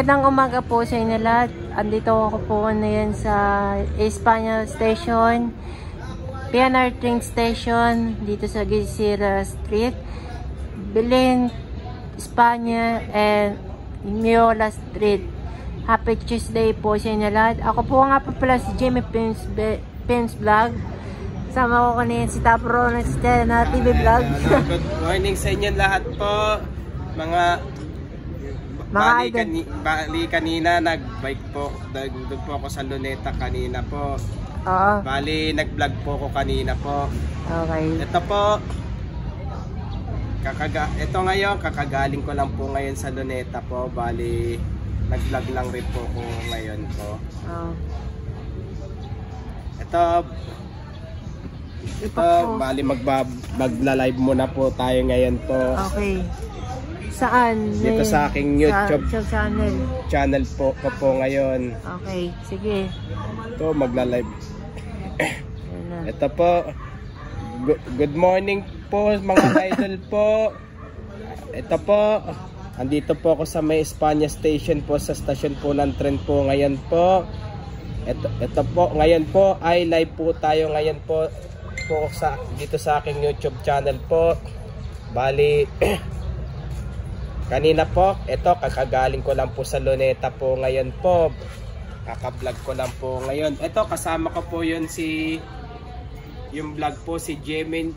Magandang umaga po sa inyo lahat. Andito ako po ngayon sa Espanya Station, PNR Train Station, dito sa Gisira Street, Belen, Espanya, and Miola Street. Happy Tuesday po sa inyo lahat. Ako po nga po pala si Jamie Pins Vlog. Sama ko kanina si Tapro ng Stena TV Vlog. Good morning sa inyo lahat po. Bali kanina nag-bike po. Doon po ako sa Luneta kanina po. Oo. Bali nag-vlog po ako kanina po. Okay. Ito po. Ito ngayon, kakagaling ko lang po ngayon sa Luneta po. Bali nag-vlog lang rin po ako ngayon po. Oo. Ito, bali magla-live muna po tayo ngayon po. Okay. Saan? Dito sa aking YouTube channel po ngayon. Okay, sige. Ito, magla-live. Ito po. Good morning po mga idol po. Ito po. Andito po ako sa may Espanya Station po, sa stasyon po ng tren po ngayon po. Ito po, ngayon po ay live po tayo ngayon po dito sa aking YouTube channel po. Bali kanina po, ito kakagaling ko lang po sa Luneta po ngayon po. Kaka-vlog ko lang po ngayon. Ito kasama ko po yun yung vlog po si JMain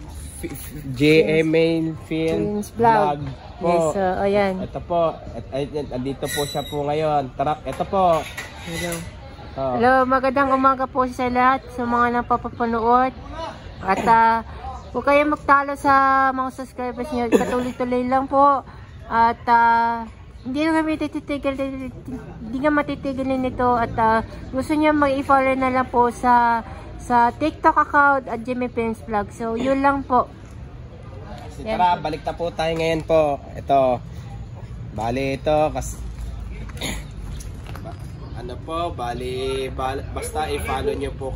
Films Vlog po. Yes, ayan. Ito po, andito po siya po ngayon. Tara, ito po. Hello. Hello, magandang umaga po sa lahat, sa mga napapanood. At huwag kayong magtalo sa mga subscribers nyo. Patuloy-tuloy lang po. At hindi na kami hindi nga matitigilin nito. At gusto nyo mag-i-follow na lang po sa TikTok account at Jamie Pins Vlog. So yun lang po. Tara, balik na po tayo ngayon po. Ito, bali ito ano po, basta i-follow nyo po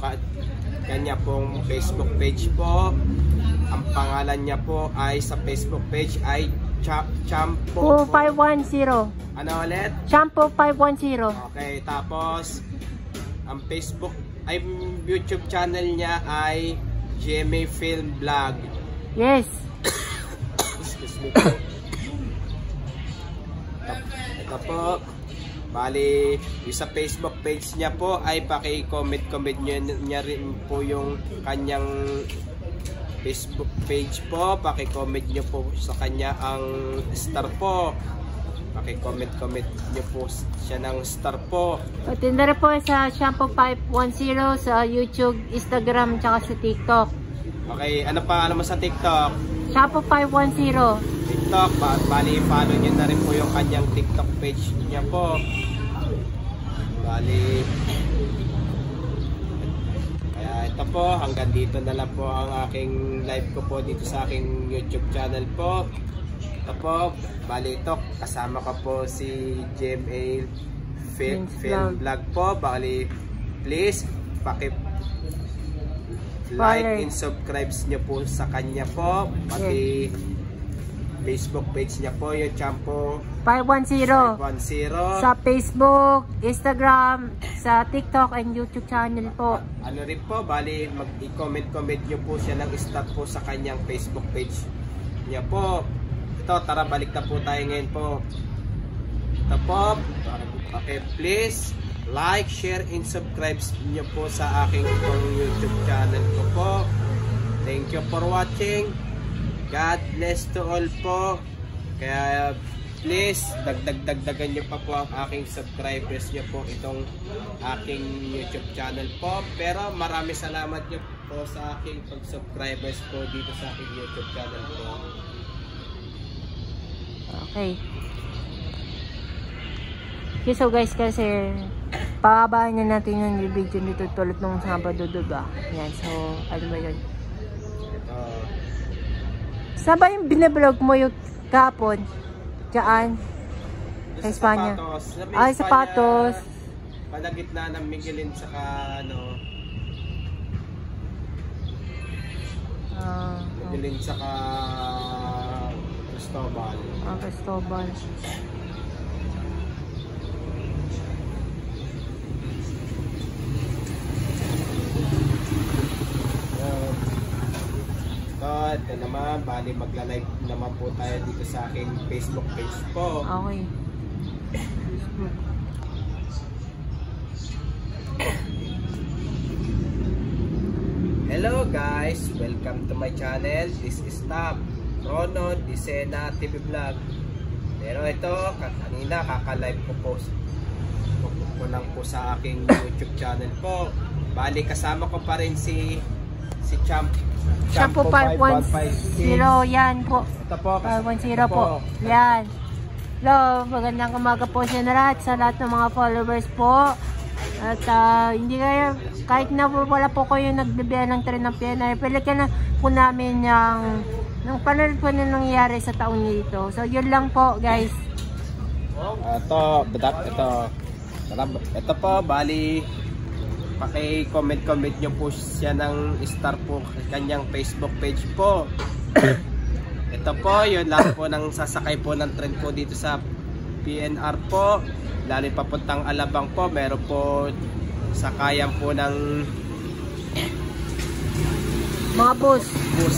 kanya pong Facebook page po. Ang pangalan niya po ay sa Facebook page ay Champo 510. Ano ulit? Champo 510. Okay, tapos ang Facebook ay YouTube channel niya ay JMain Film Vlog. Yes. Excuse me po. Ito po. Bali, yung sa Facebook page niya po ay paki-comment niya rin po yung kanyang Facebook page po. Paki-comment niyo po sa kanya ang star po. Paki-comment niyo po siya ng star po. Patinda rin po sa Champo 510 sa YouTube, Instagram, tsaka sa TikTok. Okay, ano pa mo sa TikTok? Champo 510. TikTok, bali follow niyo na rin po yung kanyang TikTok page niya po. Bali, kaya ito po, hanggang dito na lang po ang aking live ko po dito sa aking YouTube channel po. Ito po, bali ito, kasama ko po si JMain Film Vlog po. Bali, please, like and subscribe nyo po sa kanya po. Pati Facebook page niya po, yung Champo 510 sa Facebook, Instagram, sa TikTok and YouTube channel po. Ano rin po, bali mag-comment nyo po siya ng star po sa kanyang Facebook page niya po. Ito, tara balik na po tayo ngayon po. Ito po, okay, please like, share and subscribe nyo po sa aking YouTube channel ko po. Thank you for watching. God bless to all po. Kaya please dagdagan nyo pa po ang aking subscribers nyo po itong aking YouTube channel po. Pero marami salamat nyo po sa aking pag-subscribers po dito sa aking YouTube channel po. Okay. Okay, so guys, kasi pababahan na natin yung video nito tulad nung Sabado, diba? Yan, so ano ba yun? Saan ba yung binablog mo yung kapon? Diyan? Sa Espanya? Ay, sapatos. Palagitna ng Miguelin saka ano. Miguelin saka Cristobal. Cristobal. naman, bali magla-live naman po tayo dito sa aking Facebook page po. Okay. Hello guys, welcome to my channel. This is Rono Disena TV Vlog. Pero ito, kanina kakalive ko po lang po sa aking YouTube channel po. Bali kasama ko pa rin si Champo 510 yan po. Ito po, 510 po. Yan. Hello, magandang umaga po sa lahat ng mga followers po. At hindi kayo, kahit na po wala po kayo nagbibiyan ng trend ng PNR, pilihan na po namin yung panood po na nangyayari sa taong nito. So yun lang po guys. Ito po, bali paki-comment nyo po siya ng star po kanyang Facebook page po. Ito po, yun lang po nang sasakay po ng trend po dito sa PNR po. Lalo papuntang Alabang po, meron po sakayan po ng mga bus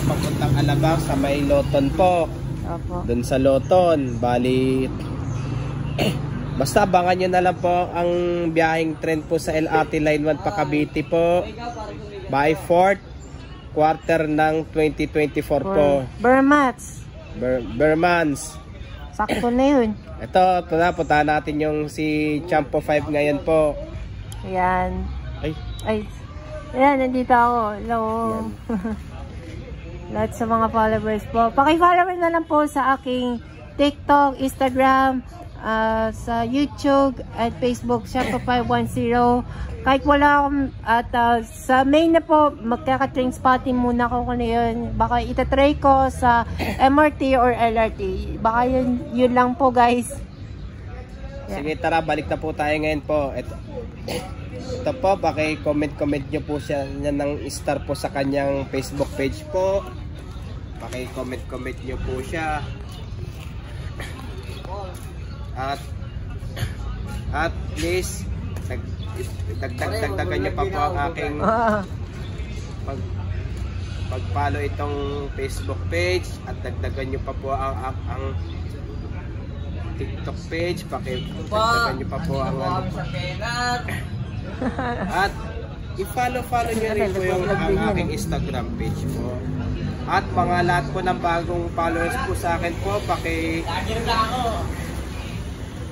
papuntang Alabang sa may Loton po. Opo. Doon sa Loton, bali basta abangan nyo na lang po ang biyaheng trend po sa LRT Line 1 pa Cavite po by 4th quarter ng 2024 po. Bermans. Sakto na yun. Ito na, puntahan natin yung si Champo 5 ngayon po. Ayan. Ay. Ayan, nandito ako. Hello. Lahat sa mga followers po. Paki-follow na lang po sa aking TikTok, Instagram, sa YouTube at Facebook, Champo 510. Kahit wala akong, at sa main na po, magkaka-train spotting muna ko kung yun. Baka itatry ko sa MRT or LRT. Baka yun lang po guys. Yeah. Sige, tara, balik na po tayo ngayon po. Ito po, paki-comment nyo po siya ng star po sa kanyang Facebook page po. Paki-comment nyo po siya. At please dagdagan nyo pa po ang aking pag-follow itong Facebook page at dagdagan nyo pa po ang TikTok page, dagdagan nyo pa po ang at i-follow nyo rin po yung aking Instagram page po. At mga lahat po ng bagong followers po sa akin po,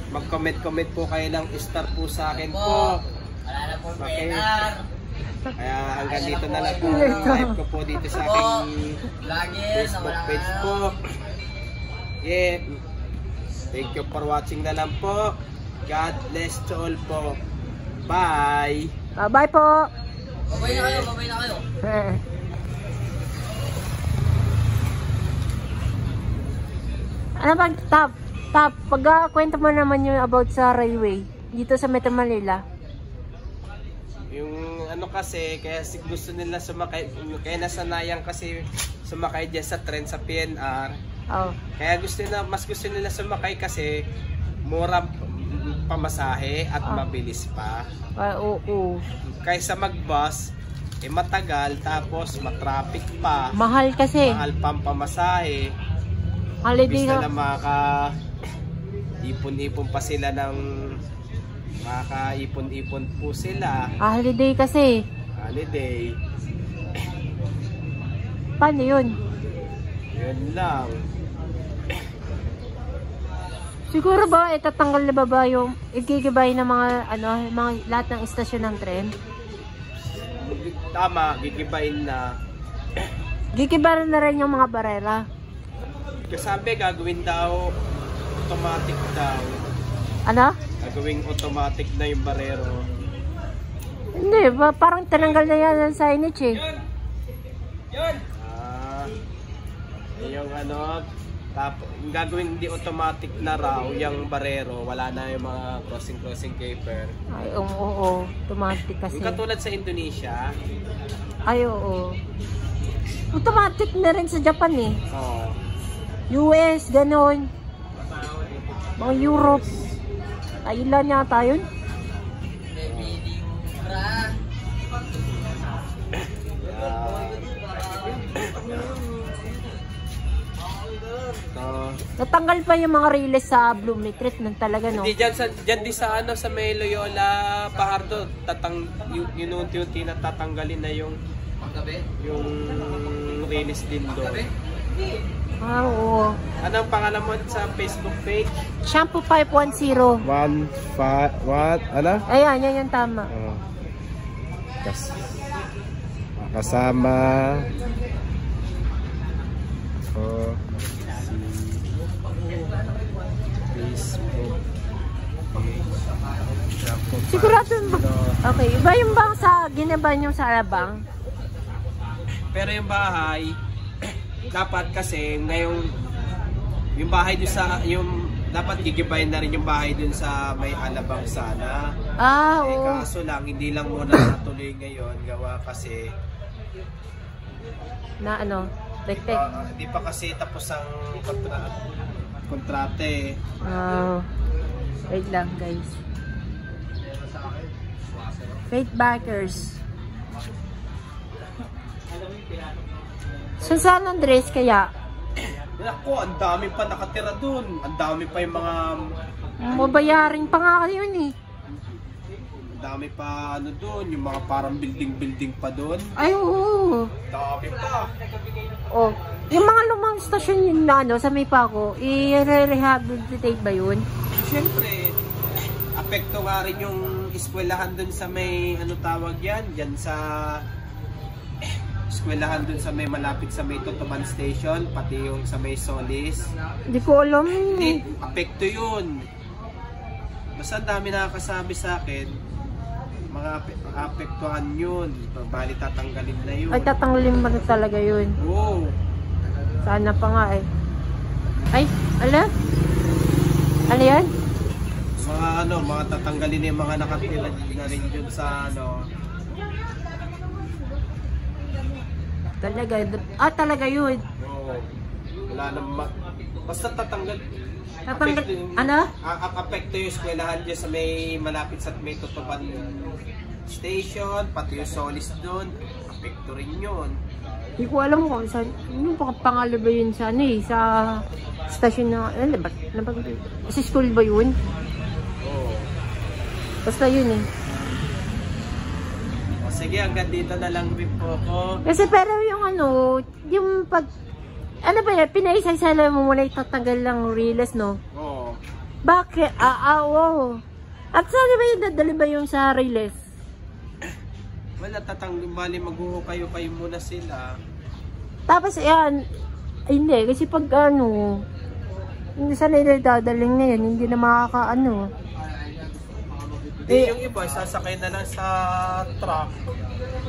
mag-comment po kayo ng star po sa akin po. Okay. Kaya hanggang dito na lang po ang live ko po dito sa aking Facebook page po. Yeah. Thank you for watching na lang po. God bless to all po. Bye. Bye po. Babay na kayo. Ano bang top, pagkakwento mo naman yung about sa railway dito sa Metro Manila. Yung ano kasi, kaya gusto nila sumakay, kaya nasanayan kasi sumakay dyan sa trend sa PNR. Oh. Kaya mas gusto nila sumakay kasi mura pamasahe at mabilis pa. Oo. Kaysa mag-bus, matagal tapos matraffic pa. Mahal kasi. Mahal pang pamasahe. Holiday Bis na ipon-ipon pa sila ng ipon po sila. Holiday kasi. Holiday. Paano yun? Yun lang. Siguro ba itatanggal na ba yung igigibay ng mga lahat ng istasyon ng tren? Tama, gigibayin na. Gigibayin na rin yung mga barera. Kasabi gagawin daw automatic daw. Ano? Gagawing automatic na yung barero. Hindi, parang tinanggal na yan ang signage eh. Yun! Yung yung gagawin hindi automatic na raw yung barero, wala na yung mga crossing keeper. Ay, oo, automatic kasi. Yung katulad sa Indonesia. Ay, oo. Automatic na rin sa Japan eh. Oo. US, ganon. Mga Europe. Thailand yata yun. Natanggal pa yung mga release sa Bloom Retreat nang talaga, no? Hindi, dyan di sa ano, sa may Loyola Fajardo, yun unti-unti na tatanggalin na yung release din doon. Ah, oo. Anong pangalan mo sa Facebook page? Shampoo 510. What? Ano? Ayan, yan yung tama. Kasama Facebook. Sigurado ba? Okay, iba yung bang sa ginaban yung sa Alabang? Pero yung bahay, dapat kasi ngayon yung bahay dun sa dapat gigibayin na rin yung bahay dun sa may Alabang sana. Ah, oo. Kaso lang hindi lang muna natuloy ngayon gawa kasi Na ano? Tek-tek. Hindi pa kasi tapos ang kontrata eh. Wait lang, guys. Faith Backers. So, San Andres kaya? Naku, ang dami pa nakatira dun. Ang dami pa yung mga... Mabayaring pa nga yun eh. Ang dami pa ano dun, yung mga parang building pa dun. Ay, oo. Dami pa. Oh, yung mga lumang stasyon yun na ano, sa may Paco, i-rehabilitate ba yun? Siyempre, apekto nga rin yung eskwelahan dun sa may, ano tawag yan, dyan sa... eskwelahan dun sa may malapit sa may Totoban Station, pati yung sa may Solis. Hindi ko alam. Hindi, apekto yun. Basta ang dami nakakasabi sa akin, mga apektuhan yun. Bali tatanggalin na yun. Ay, tatanggalin ba na talaga yun? Oo. Sana pa nga eh. Ay, ala? Ano yan? Mga ano, mga tatanggalin yung mga nakatira na rin yun sa ano. Talaga, talaga yun. Oo. Wala naman. Basta tatanggal. Ano? Apekto yung eskwelahan dyan sa may malapit sa may Totoban Station, pati yung Solis doon. Apekto rin yun. Hindi ko alam kung saan. Yung pangalan ba yun sa ano eh? Sa station na, ano ba? Sa school ba yun? Oo. Basta yun eh. Sige, hanggang dito na lang din po ako. Kasi pero yung ano, yung pag, ano ba yan, pinaisa-isa mo muna itatanggal lang reels, no? Oo. Bakit? Oo. At saan ba yung dadali ba yung sa reels? Wala, tatanggal, bali maghuhukayo-kayo muna sila. Tapos yan, hindi, kasi pag ano, hindi sana dadaling na yan, hindi na makakaano. Hindi, yung iba, sasakay na lang sa truck.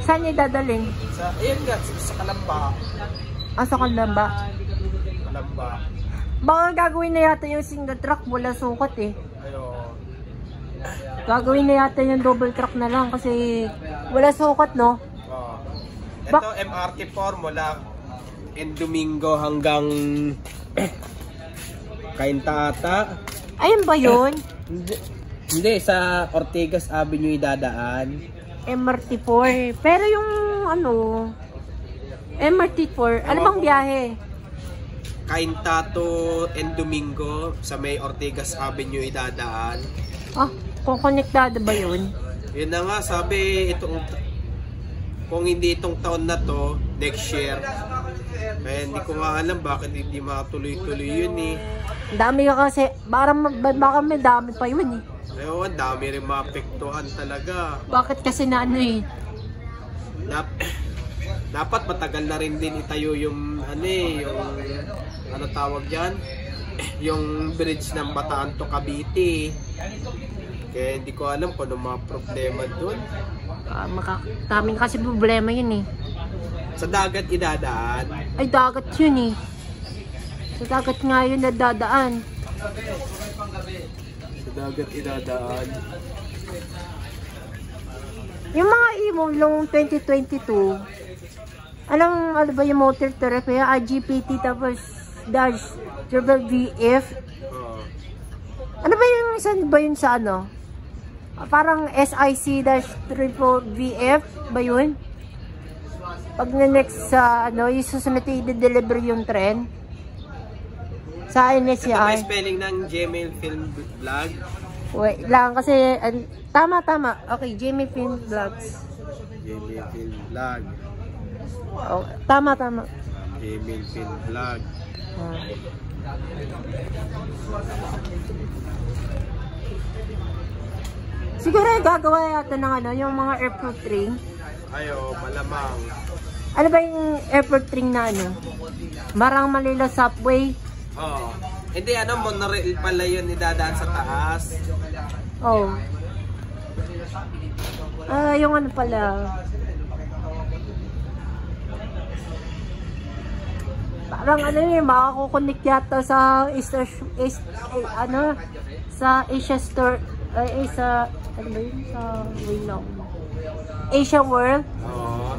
Saan niya dadaling? Ayan nga, sa Kalamba. Sa Kalamba? Kalamba. Baka gagawin na yata yung single truck, wala sukat eh. Ayo. Gagawin na yata yung double truck na lang kasi wala sukat, no? Ito, MRT4 mula Domingo hanggang Cainta ata. Ayun ba yun? Hindi, sa Ortigas Avenue idadaan. MRT4. Pero yung ano, MRT4, ano bang biyahe? Cainta to Domingo sa may Ortigas Avenue idadaan. Kung konektado ba yun? Yun na nga, sabi kung hindi itong taon na to, next year. Kaya hindi ko nga alam bakit hindi matuloy-tuloy yun eh. Dami ka kasi, baka may dami pa yun eh. Ewan, dami rin maapektuhan talaga. Bakit kasi na ano eh? Dapat matagal na rin din itayo yung ano eh, yung ano tawag yan? Yung bridge ng Bataan to Cavite. Kaya hindi ko alam kung ano mga problema doon. Daming kasi problema yun eh. Sa dagat idadaan. Ay, dagat yun eh. Sa dagat nga yun nadadaan. Sa dagat idadaan. Yung mga imong long 2022, ano ba yung motor therapy? IGPT tapos dash triple VF. Ano ba yung isa ba yun sa ano? Parang SIC dash triple VF ba yun? Pag na next sa ano, yung susunod i-deliver yung tren. Sa Ito ba NSCR. yung spelling ng Gmail Film Vlog? Wait lang kasi, tama. Okay, Jamie Film Vlogs. Gmail Film Vlog. Oh, tama. Gmail Film Vlog. Ah. Siguro gagawa yata ng ano, yung mga airport ring. Ayo, malamang. Ano ba yung airport ring na ano? Marang Manila subway. Oh. Hindi, monorail pala yun idadaan sa taas. Oh. Yung ano pala. Parang ano yun, makakukonek yata sa sa Asia Store, sa, ano ba yun, sa, wait lang, Asia World,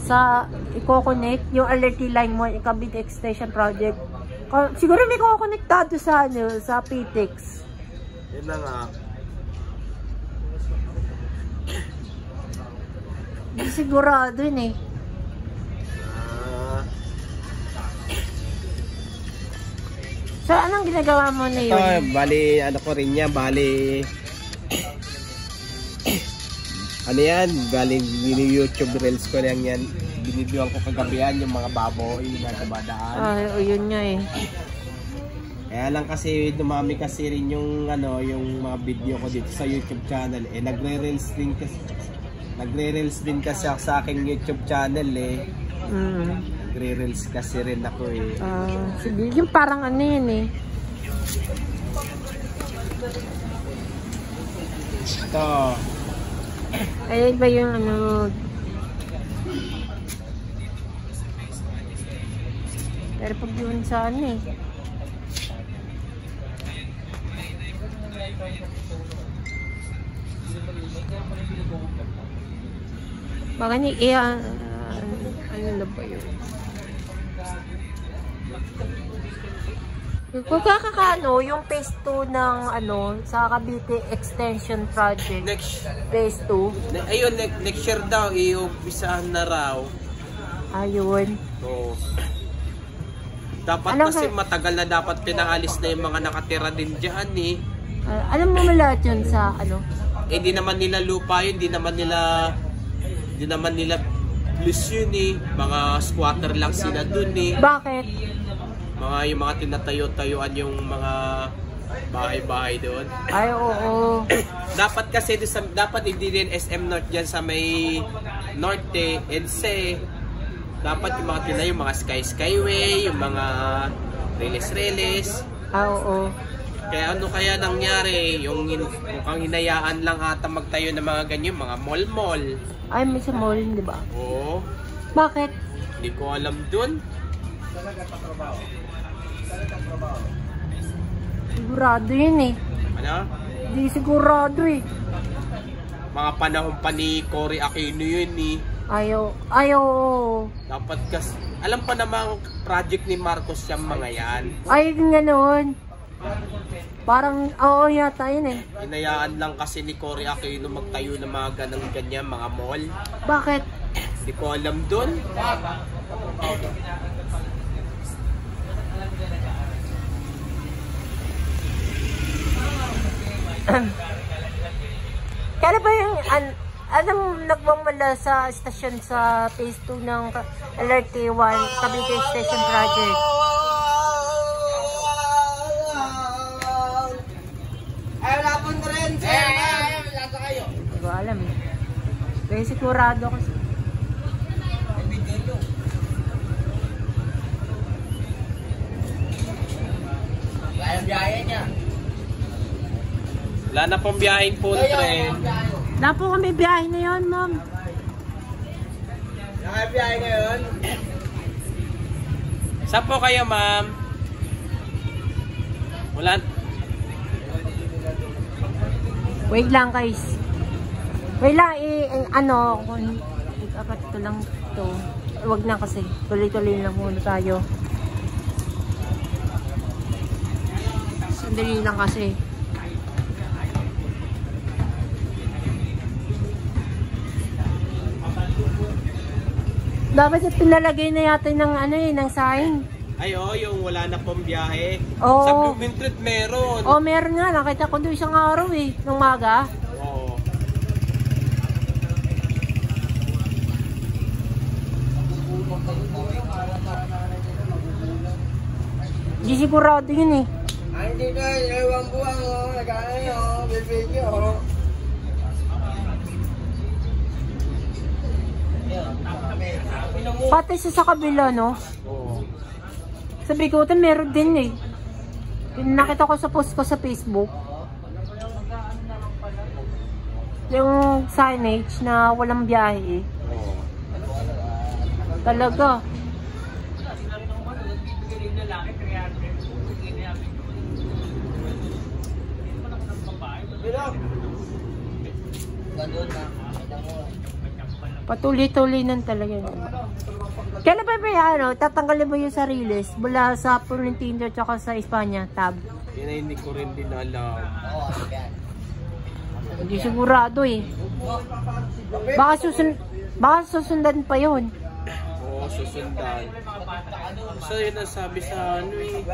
sa, i-coconnect, yung LRT line mo, yung Cavite Extension Project. Siguro may kukonektado sa, sa PTEX. Yun na nga. Hindi sigurado yun eh. So, anong ginagawa mo na yun? Ito, bali, ko rin yan, bali, ano yan, bali, YouTube Reels ko lang yan, binibiyuan ko kagabihan yung mga baboy na dumadaan. Yun nga eh. Kaya lang kasi, dumami kasi rin yung, yung mga video ko dito sa YouTube channel, nagre-reels din kasi ako sa aking YouTube channel eh. Nagre-reels kasi rin ako eh. Sige, yung parang ano yun eh. Ito. Ay, ba yung ano? Pero pag yun sa ano eh. Baka niya, ano na ba yun? Kung kakakano, yung phase 2 ng sa Cavite Extension Project. Phase 2. Ayun, next year daw, iumpisahan na raw. Ayun. So, dapat kasi matagal na dapat pinaalis na yung mga nakatira din dyan eh. Alam mo lahat yun sa Di naman nila lupa yun, di naman nila plus yun eh. Mga squatter lang sila dun eh. Bakit? Yung mga tinatayo-tayuan yung mga bahay-bahay doon. Ay, oo. Dapat kasi dapat hindi din SM North dyan sa may Norte, EDSE. Dapat yung mga tinayo, yung mga Skyway, yung mga Reles. Oo. Kaya ano kaya nangyari? Yung mukhang hinayaan lang ata magtayo ng mga ganyan, mga mall. Ay, may sa mall, di ba? Oo. Bakit? Hindi ko alam dun. Sigurado yun eh. Ano? Hindi sigurado eh. Mga panahon pa ni Cory Aquino yun eh. Ayaw. Dapat kasi, alam pa namang project ni Marcos yung mga yan. Ay, ganoon. Parang, oo yata yun eh. Hinayaan lang kasi ni Cory Aquino magtayo ng mga ganyan, mga mall. Bakit? Hindi ko alam dun. Kaya ba yung, anong nagmamala sa stasyon sa phase 2 ng LRT 1 Cavite Station Project? Ay, wala pong rin, sir. Lata kayo. Hindi ko alam eh. Kaya sigurado kasi. Kaya biyahe niya. Wala na pong biyaheng po tren. Wala po kami biyahe na yun, ma'am. Nakabiyahe ngayon? Saan po kayo, ma'am? Wala. Wait lang, guys. Wait lang, kung dapat ko lang to. Wag na kasi. Tuloy-tuloy lang muna tayo. Sandali lang kasi. Dapat pinalagay na yata ng ng sign. Ay, yung wala na pong biyahe. Oo. Sa Blooming Treat meron. Oh, meron nga. Nakita ko doon isang araw eh. Nung maga. Oo. Di sigurado yun eh. Ay, hindi na, ilang buwan o, nag-ano o, bibigyo o. Pati sa kabila, no? Oo. Sa Bigutan, meron din eh. Nakita ko sa post ko sa Facebook. Yung signage na walang biyahe eh. Oo. Talaga. Patuloy-tuloy nun talaga yun. Kailan ba tatanggalin mo yung sariles mula sa Florentino at sa Espanya, tab? Yun ay hindi ko rin din alam. Hindi sigurado eh. Baka susundan pa yun. Oo, susundan. So yun ang sabi sa ano eh.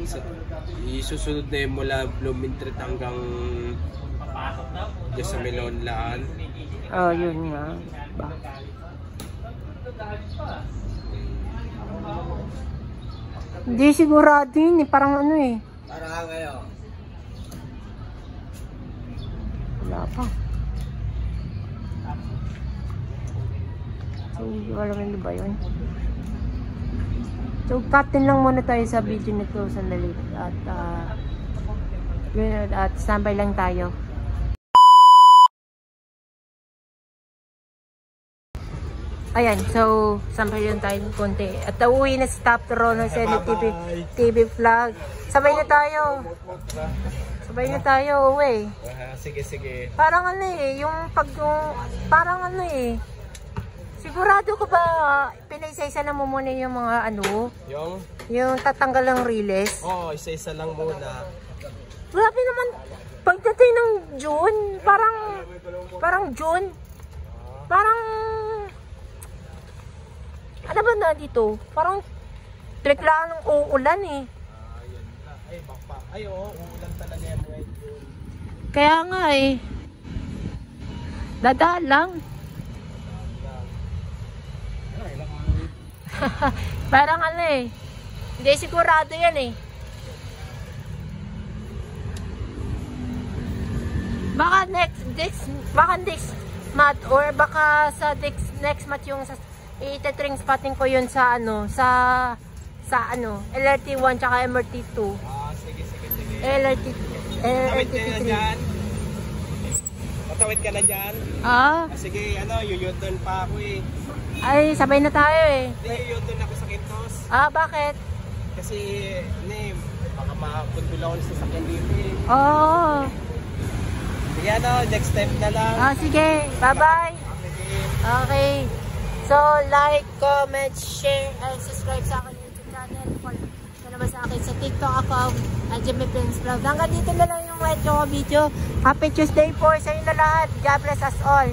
Sa isusunod na yung mula Blooming Treat hanggang sa Melonlaan. Oh, yun nga. Ba? Hindi sigurado yun eh. Parang ano eh. Parang ngayon. Wala pa. So, wala man ba yun? So, cut-in lang muna tayo sa video nito sandali. At standby lang tayo. Ayan, so, sampay lang tayo ng konti. At uwi na si Top Toronto sa TV vlog. Sabay na tayo. Sabay na tayo, uwi. Sige, sige. Parang ano eh, parang ano eh. Sigurado ko ba, pinaisa-isa na mo muna yung mga ano? Yung tatanggal ng riles? Oo, isa-isa lang muna. Grabe naman, pagdating ng June, parang June, parang, ano ba na dito? Parang, biglaan ng uulan eh. Ay, oo, uulan talaga yan. Kaya nga eh, dadaan lang. Parang ano eh, hindi sigurado yan eh. Baka next month or baka sa next month yung itetring spotting ko yun sa ano, sa LRT1 tsaka MRT2. Sige. LRT3. Matawid ka na dyan? Sige, yuyuton pa ako eh. Ay, sabay na tayo eh. Hindi, yuyuton ako sa Quintos. Bakit? Kasi, baka makapuntul ako sa sakyan dito eh. Oo. Sige, next time na lang. Sige, bye-bye. Okay. So, like, comment, share, and subscribe sa akin YouTube channel. Follow naman sa akin sa TikTok account at Jimmy Prince Vlog. Hanggang dito na lang yung medyo video. Happy Tuesday po sa inyo na lahat. God bless us all.